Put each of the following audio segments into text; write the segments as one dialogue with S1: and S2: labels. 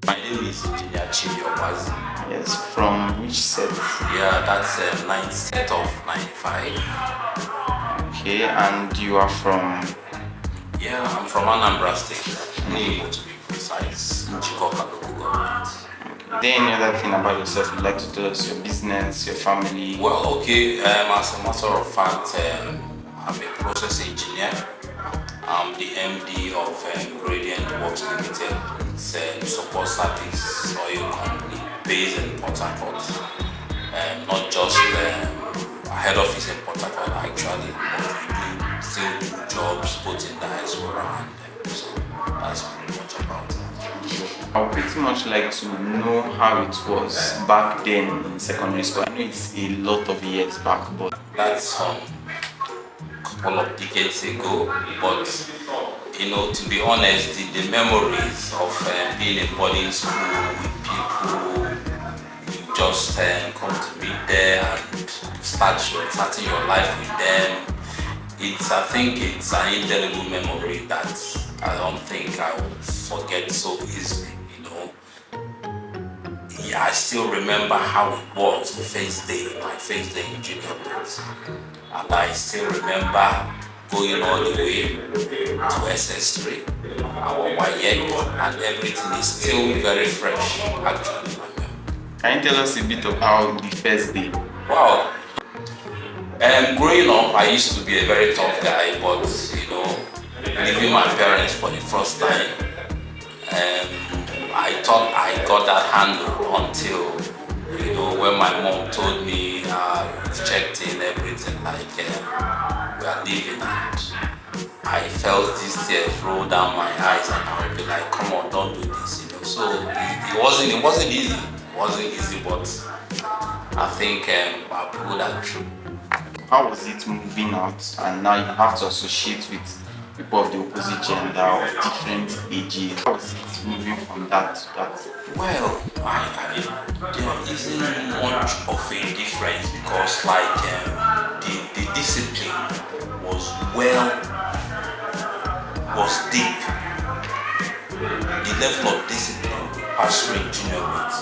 S1: My name is Engineer Chidi Ogbazi.
S2: Yes, from which set?
S1: Yeah, that's 9th set of 95.
S2: Okay, and you are from?
S1: Yeah, I'm from Anambra State, Nimo to be precise, in Chikoka local government.
S2: Is there any other thing about yourself you'd like to tell us? Your business, your family?
S1: Well, okay, as a matter of fact, I'm a process engineer. I'm the MD of Gradient Works Limited. It's a support service oil company based in Port Harcourt. Not just head office in Port Harcourt actually, but we do still do jobs both in diaspora and so that's pretty much about it.
S2: I would pretty much like to know how it was back then in secondary school. I know it's a lot of years back, but
S1: that's couple of decades ago, but you know, to be honest, the memories of being in boarding school with people, you just come to be there and starting your life with them. I think it's an indelible memory that I don't think I will forget so easily. You know, yeah, I still remember how it was my first day in junior class. And I still remember going all the way to SS3, our YEG, and everything is still very fresh, actually.
S2: can you tell us a bit about the first day?
S1: Wow. Growing up, I used to be a very tough guy, but you know, leaving my parents for the first time, I thought I got that handle until, you know, when my mom told me we've checked in everything, like we are leaving, and I felt these tears roll down my eyes, and I would be like, come on, don't do this, you know. So it wasn't easy. It wasn't easy, but I think I pulled that through.
S2: How was it moving out, and now you have to associate with people of the opposite gender of different ages? How was it moving from that to that?
S1: Well, there isn't much of a difference because, like, the discipline was deep. The level of discipline we pass through in junior grades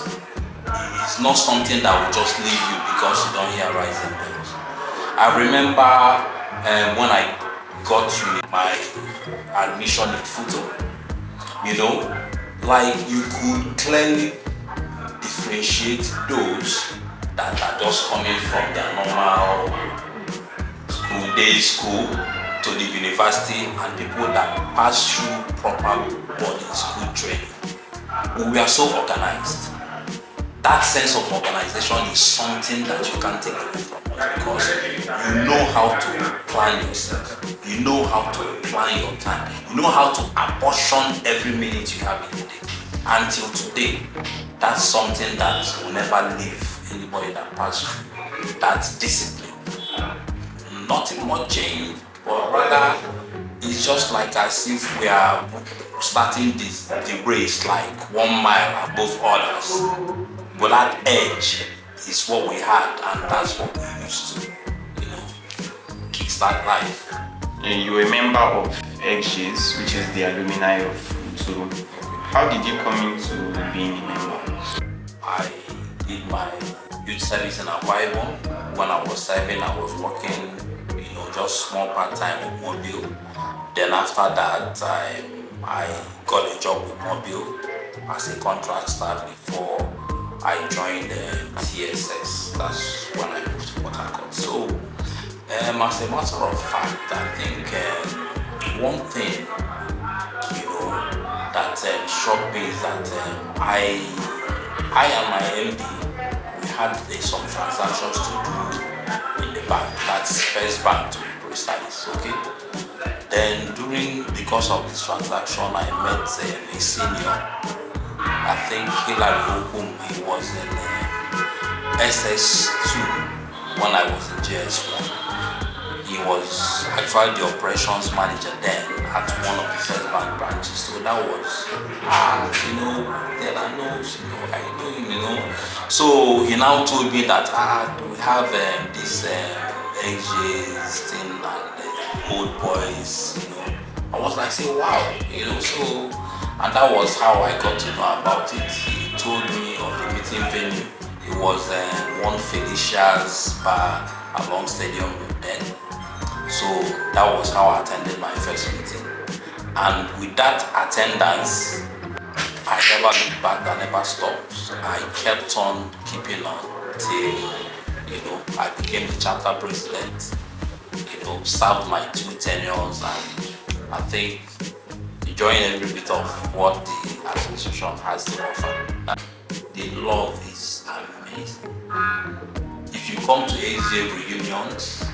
S1: is not something that will just leave you because you don't hear rising bells. I remember when I got to my admission in Futo, you know, like you could clearly differentiate those that are just coming from their normal school to the university and people that pass through proper boarding school training. We are so organized. That sense of organization is something that you can't take away from us because you know how to plan yourself, you know how to plan your time, you know how to apportion every minute you have in the day. Until today, that's something that will never leave anybody that passes through. That's discipline. Nothing much changed, but rather it's just like as if we are starting the race like 1 mile above others. But that edge is what we had, and that's what we used to, you know, kickstart life.
S2: You were a member of XJays, which is the alumni of Futo. How did you come into being a member?
S1: I did my youth service in Akwa Ibom. When I was 7, I was working, you know, just small part-time with Mobile. Then after that, I got a job with Mobile as a contract staff before I joined TSS. That's when I moved to Port Harcourt. So, as a matter of fact, I think one thing, you know, that struck me is that I and my MD, we had some transactions to do in the bank. That's First Bank to be precise, okay? Then during the course of this transaction, I met a senior. I think Hilary Okum, he was in SS2 when I was in JS1. He was actually the operations manager then at one of the First Bank branches. So that was, you know, then I know him, you know. So he now told me that we have this XJays thing and old boys, you know. I was like saying, wow, you know, so And that was how I got to know about it. He told me of the meeting venue. It was one Felicia's bar along Stadium Road then. So that was how I attended my first meeting. And with that attendance, I never looked back, I never stopped. I kept on keeping on till, I became the chapter president, served my 2 tenures, and I think enjoying every bit of what the association has to offer. The love is amazing. If you come to XJays reunions,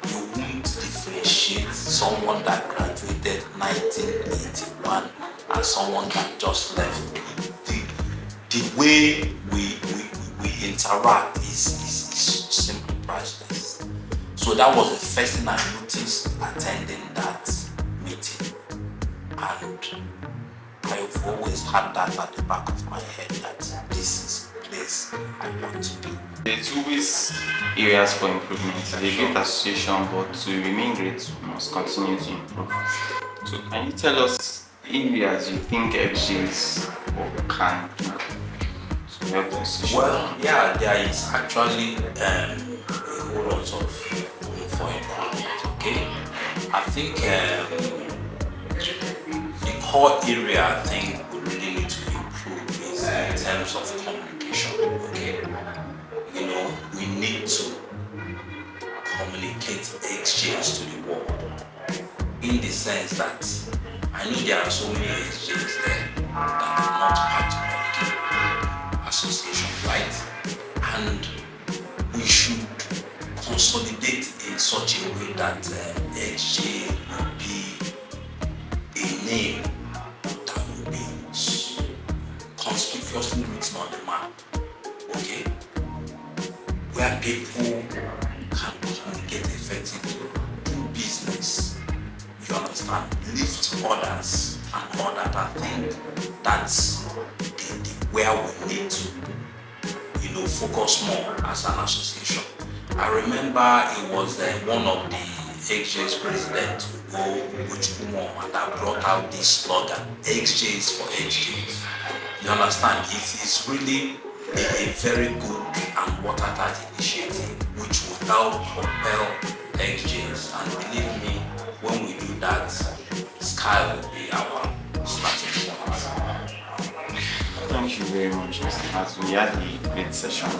S1: you won't differentiate someone that graduated 1981 and someone that just left. The way we interact is simply priceless. So that was the first thing I noticed attending that meeting, and I've always had that at the back of my head that this is the place I want to be.
S2: There's always areas for improvement. It's a great association, but to remain great, we must continue to improve. So can you tell us areas you think XJays can do to help the association?
S1: Well, yeah, there is actually a whole lot of room for improvement, okay? I think the core area I think we really need to improve is in terms of communication, okay? We need to communicate XJays to the world, in the sense that I know there are so many XJays there that are not part of the association, right? And we should consolidate in such a way that XJ will be a name that will be conspicuously written on the map, okay? Where people can communicate effectively, do business, you understand, lift others and all that. I think that's where we need to, focus more as an association. I remember it was one of the XJays president, that brought out this slogan, XJays for XJays. You understand? It is really a very good and watertight initiative which will help propel XJays. And believe me, when we do that, sky will be our starting point.
S2: Thank you very much, Mr. Naz. We had a great session.